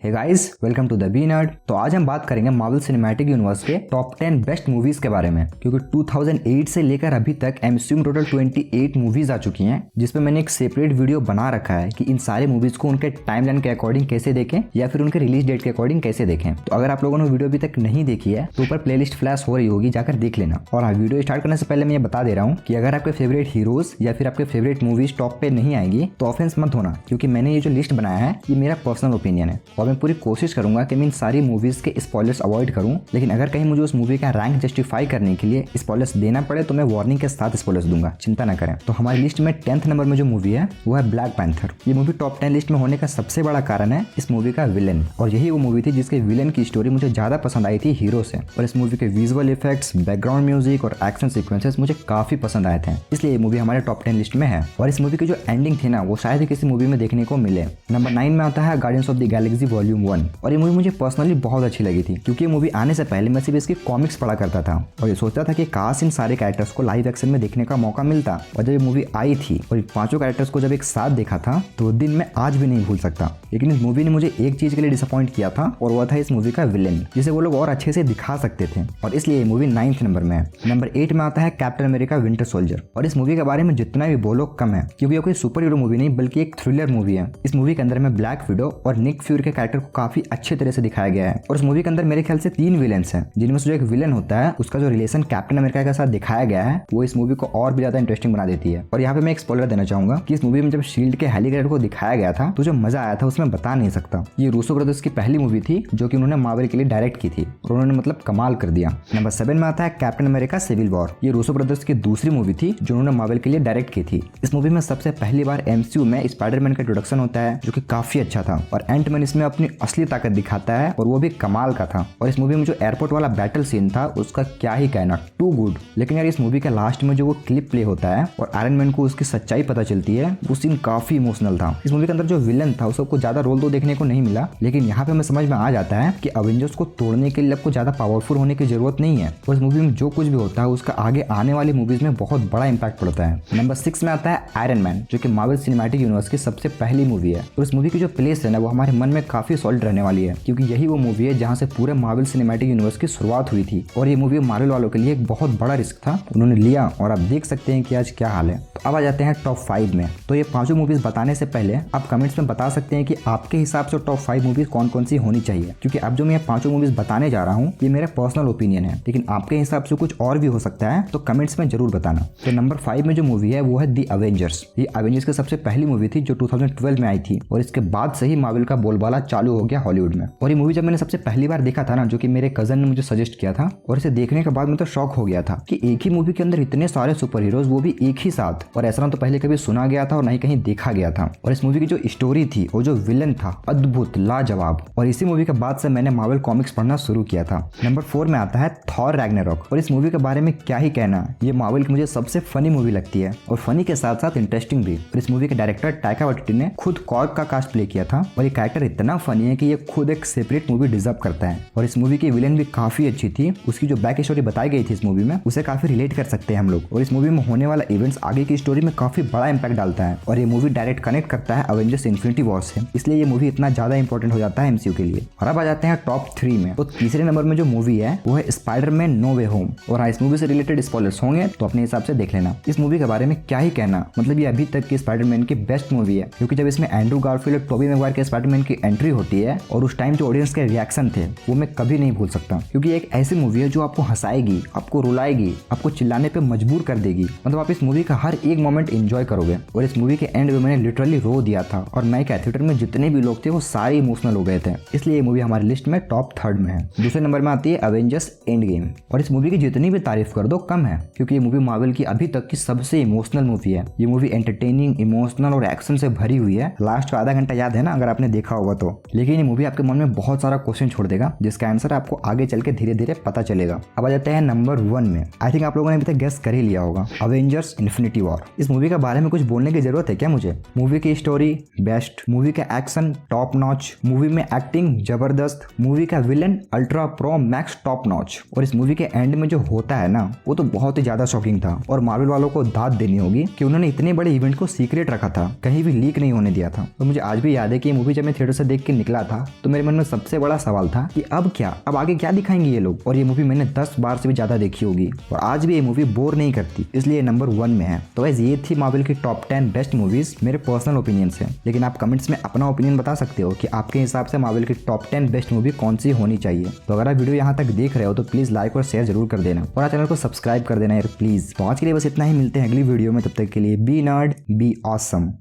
Hey guys, welcome to the B nerd. तो आज हम बात करेंगे मार्वल सिनेमैटिक यूनिवर्स के टॉप 10 बेस्ट मूवीज के बारे में, क्योंकि 2008 से लेकर अभी तक एमसीयू में टोटल 28 मूवीज आ चुकी हैं, जिसमें मैंने एक सेपरेट वीडियो बना रखा है कि इन सारे मूवीज को उनके टाइमलाइन के अकॉर्डिंग कैसे देखें या फिर उनके रिलीज डेट के अकॉर्डिंग कैसे देखें। तो अगर आप लोगों ने वीडियो अभी तक नहीं देखी है तो ऊपर प्लेलिस्ट फ्लैश हो रही होगी, जाकर देख लेना। और हाँ, वीडियो स्टार्ट करने से पहले मैं ये बता दे रहा हूँ कि अगर आपके फेवरेट हीरोज या फिर आपके फेवरेट मूवीज टॉप पे नहीं आएगी तो ऑफेंस मत होना, क्योंकि मैंने ये जो लिस्ट बनाया है ये मेरा पर्सनल ओपिनियन है और मैं पूरी कोशिश करूंगा कि मैं इन सारी मूवीज के स्पॉयलर्स अवॉइड करूं। लेकिन अगर कहीं मुझे उस मूवी का रैंक जस्टिफाई करने के लिए स्पॉयलर्स देना पड़े तो मैं वार्निंग के साथ स्पॉयलर्स दूंगा, चिंता ना करें। तो हमारी लिस्ट में 10th नंबर में जो मूवी है वो है ब्लैक पैंथर। ये मूवी टॉप 10 लिस्ट में होने का सबसे बड़ा कारण है इस मूवी का विलेन, और यही वो मूवी थी जिसके विलेन की स्टोरी मुझे ज्यादा पसंद आई थी हीरो से। और इस मूवी के विजुअल इफेक्ट्स, बैकग्राउंड म्यूजिक और एक्शन सीक्वेंसेस मुझे काफी पसंद आए थे, इसलिए ये मूवी हमारे टॉप 10 लिस्ट में है। और इस मूवी की जो एंडिंग थी ना वो शायद ही किसी मूवी में देखने को मिले। नंबर 9 में आता है guardians of the Galaxy volume 1। और ये मूवी मुझे पर्सनली बहुत अच्छी लगी थी, क्योंकि ये मूवी आने से पहले मैं सिर्फ इसकी कॉमिक्स पढ़ा करता था और ये सोचता था कि काश इन सारे कैरेक्टर्स को लाइव एक्शन में देखने का मौका मिलता। और जब ये मूवी आई थी और पांचों कैरेक्टर्स को जब एक साथ देखा था तो दिन मैं आज भी नहीं भूल सकता। लेकिन इस मूवी ने मुझे एक चीज के लिए डिसअपॉइंट किया था और वह था इस मूवी का विलेन, जिसे वो लोग और अच्छे से दिखा सकते थे, और इसलिए ये मूवी 9th नंबर में है। नंबर 8 में आता है कैप्टन अमेरिका विंटर सोल्जर। और इस मूवी के बारे में जितना भी बोलो कम है, क्योंकि ये कोई सुपर हीरो मूवी नहीं बल्कि एक थ्रिलर मूवी है। इस मूवी के अंदर में ब्लैक विडो और निक फ्यूरी के कैरेक्टर को काफी अच्छे तरह से दिखाया गया है। और इस मूवी के अंदर मेरे ख्याल से 3 विलेंस हैं, जिनमें से जो एक विलेन होता है उसका जो रिलेशन कैप्टन अमेरिका के साथ दिखाया गया है वो इस मूवी को और भी ज्यादा इंटरेस्टिंग बना देती है। और यहाँ पे मैं एक स्पॉइलर देना चाहूंगा कि इस मूवी में जब शील्ड के हेलीकॉप्टर को दिखाया गया था तो जो मजा आया था उसमें बता नहीं सकता। ये रूसो ब्रदर्स की पहली मूवी थी जो कि उन्होंने मार्वल के लिए डायरेक्ट की थी और उन्होंने मतलब कमाल कर दिया। नंबर 7 में आता है कैप्टन अमेरिका सिविल वॉर। ये रूसो ब्रदर्स की दूसरी मूवी थी जो उन्होंने मार्वल के लिए डायरेक्ट की थी। इस मूवी में सबसे पहली बार एमसीयू में स्पाइडरमैन का इंट्रोडक्शन होता है, जो कि काफी अच्छा था। और एंटमैन इसमें अपनी असली ताकत दिखाता है और वो भी कमाल का था। और इस मूवी में जो एयरपोर्ट वाला बैटल सीन था उसका क्या ही कहना, टू गुड। लेकिन यार इस मूवी के लास्ट में जो वो क्लिप प्ले होता है और आयरन मैन को उसकी सच्चाई पता चलती है, वो सीन काफी इमोशनल था। इस मूवी के अंदर जो विलन था उसको ज्यादा रोल तो देखने को नहीं मिला, लेकिन यहाँ पे हमें समझ में आ जाता है कि अवेंजर्स को तोड़ने के लिए आपको ज्यादा पावरफुल होने की जरूरत नहीं है। और इस मूवी में जो कुछ भी होता है उसका आगे आने वाली मूवीज में बहुत बड़ा इंपैक्ट पड़ता है। नंबर 6 में आता है आयरन मैन, जो कि मार्वल सिनेमैटिक यूनिवर्स की सबसे पहली मूवी है। और इस मूवी की जो प्लेस है ना वो हमारे मन में काफी सॉलिड रहने वाली है, क्योंकि यही वो मूवी है जहाँ से पूरे मार्वल सिनेमैटिक यूनिवर्स की शुरुआत हुई थी। और ये मूवी मार्वल वालों के लिए एक बहुत बड़ा रिस्क था, उन्होंने लिया और आप देख सकते हैं कि आज क्या हाल है। तो अब आ जाते हैं टॉप 5 में। तो ये पांचों मूवीज बताने से पहले आप कमेंट्स में बता सकते हैं कि आपके हिसाब से टॉप 5 मूवीज कौन कौन सी होनी चाहिए, क्योंकि अब जो मैं पांचों मूवीज बताने जा रहा हूँ ये मेरा पर्सनल ओपिनियन है, लेकिन आपके हिसाब से कुछ और भी हो सकता है, तो कमेंट्स में जरूर बताना। तो नंबर 5 में जो मूवी है वो है दी अवेंजर्स। ये अवेंजर्स की सबसे पहली मूवी थी जो 2012 में आई थी, और इसके बाद से ही मार्वल का बोलबाला चालू हो गया हॉलीवुड में। और ये मूवी जब मैंने सबसे पहली बार देखा था ना, जो कि मेरे कजन ने मुझे सजेस्ट किया था, और इसे देखने के बाद मैं तो शॉक हो गया था कि एक ही मूवी के अंदर इतने सारे सुपर हीरोज, वो भी एक ही साथ। और ऐसा ना तो पहले कभी सुना गया था और ना ही कहीं देखा गया था। और इस मूवी की जो स्टोरी थी और जो विलन था, अद्भुत, लाजवाब। और इसी मूवी के बाद से मैंने मार्वल कॉमिक्स पढ़ना शुरू किया था। नंबर 4 में आता है थॉर रैग्नारोक। और इस मूवी के बारे में क्या ही कहना, ये मार्वल की मुझे सबसे फनी मूवी लगती है, और फनी के साथ साथ इंटरेस्टिंग भी। और इस मूवी के डायरेक्टर टाइका वाइटिटी ने खुद कॉर्ग का कास्ट प्ले किया था, और ये कैरेक्टर इतना फनी है कि ये खुद एक सेपरेट मूवी डिजर्व करता है। और इस मूवी की विलेन भी काफी अच्छी थी, उसकी जो बैक स्टोरी बताई गई थी इस मूवी में उसे काफी रिलेट कर सकते हैं हम लोग। और इस मूवी में होने वाला इवेंट्स आगे की स्टोरी में काफी बड़ा इंपैक्ट डालता है, और ये मूवी डायरेक्ट कनेक्ट करता है अवेंजर्स इन्फिनिटी वॉर से, इसलिए ये मूवी इतना ज्यादा इंपॉर्टेंट हो जाता है एमसीयू के लिए। और अब आ जाते हैं टॉप 3 में। तो तीसरे नंबर में जो मूवी है वो है स्पाइडरमैन नो वे होम। और हाँ, इस मूवी से रिलेटेड स्पॉयलर्स होंगे तो अपने हिसाब से देख लेना। इस मूवी के बारे में क्या ही कहना, मतलब ये अभी तक की स्पाइडरमैन की बेस्ट मूवी है, क्योंकि जब इसमें एंड्रू गारफील्ड और टोबी मैगवायर के स्पाइडरमैन की एंट्री होती है और उस टाइम जो ऑडियंस के रिएक्शन थे वो मैं कभी नहीं भूल सकता, क्योंकि एक ऐसी मूवी है जो आपको हंसाएगी, आपको रुलाएगी, आपको चिल्लाने पे मजबूर कर देगी। मतलब आप इस मूवी का हर एक मोमेंट एंजॉय करोगे। और इस मूवी के एंड में मैंने लिटरली रो दिया था, और मैं थिएटर में जितने भी लोग थे वो सारे इमोशनल हो गए थे, इसलिए ये मूवी हमारी लिस्ट में टॉप 3 में है। दूसरे नंबर में आती है अवेंजर्स एंड गेम। और इस मूवी की जितनी भी तारीफ कर दो कम है, क्योंकि ये मूवी मार्वल की अभी तक की सबसे इमोशनल मूवी है। ये मूवी एंटरटेनिंग, इमोशनल और एक्शन से भरी हुई है। लास्ट का आधा घंटा याद है ना, अगर आपने देखा होगा तो। लेकिन ये मूवी आपके मन में बहुत सारा क्वेश्चन छोड़ देगा, जिसका आंसर आपको आगे चल के धीरे धीरे पता चलेगा। अब आ जाते हैं नंबर 1 में। आई थिंक आप लोगों ने अभी तक गेस कर ही लिया होगा, अवेंजर्स इन्फिनिटी वॉर। इस मूवी के बारे में कुछ बोलने की जरूरत है क्या मुझे? मूवी की स्टोरी बेस्ट, मूवी का एक्शन टॉप नॉच, मूवी में एक्टिंग जबरदस्त, मूवी का villain ultra pro max top notch. और इस मूवी के एंड में जो होता है ना वो तो बहुत ही ज्यादा शॉकिंग था, और मार्वल वालों को दाद देनी होगी कि उन्होंने इतने बड़े इवेंट को सीक्रेट रखा था, कहीं भी लीक नहीं होने दिया था। तो मुझे आज भी याद है कि ये मूवी जब मैं थिएटर से देख के के निकला था तो मेरे मन में सबसे बड़ा सवाल था कि अब क्या, अब आगे क्या दिखाएंगे ये लोग। और ये मूवी मैंने 10 बार से भी ज्यादा देखी होगी और आज भी ये मूवी बोर नहीं करती, इसलिए नंबर 1 में है। तो वैसे ये थी मार्वल की टॉप 10 बेस्ट मूवीज मेरे पर्सनल ओपिनियन से। लेकिन आप कमेंट्स में अपना ओपिनियन बता सकते हो कि आपके हिसाब से मार्वल की टॉप 10 बेस्ट मूवी कौन सी होनी चाहिए। तो अगर आप वीडियो यहाँ तक देख रहे हो तो प्लीज लाइक और शेयर जरूर कर देना और चैनल को सब्सक्राइब कर देना यार प्लीज। तो आज के लिए बस इतना ही, मिलते हैं अगली वीडियो में, तब तक के लिए बी नर्ड बी ऑसम।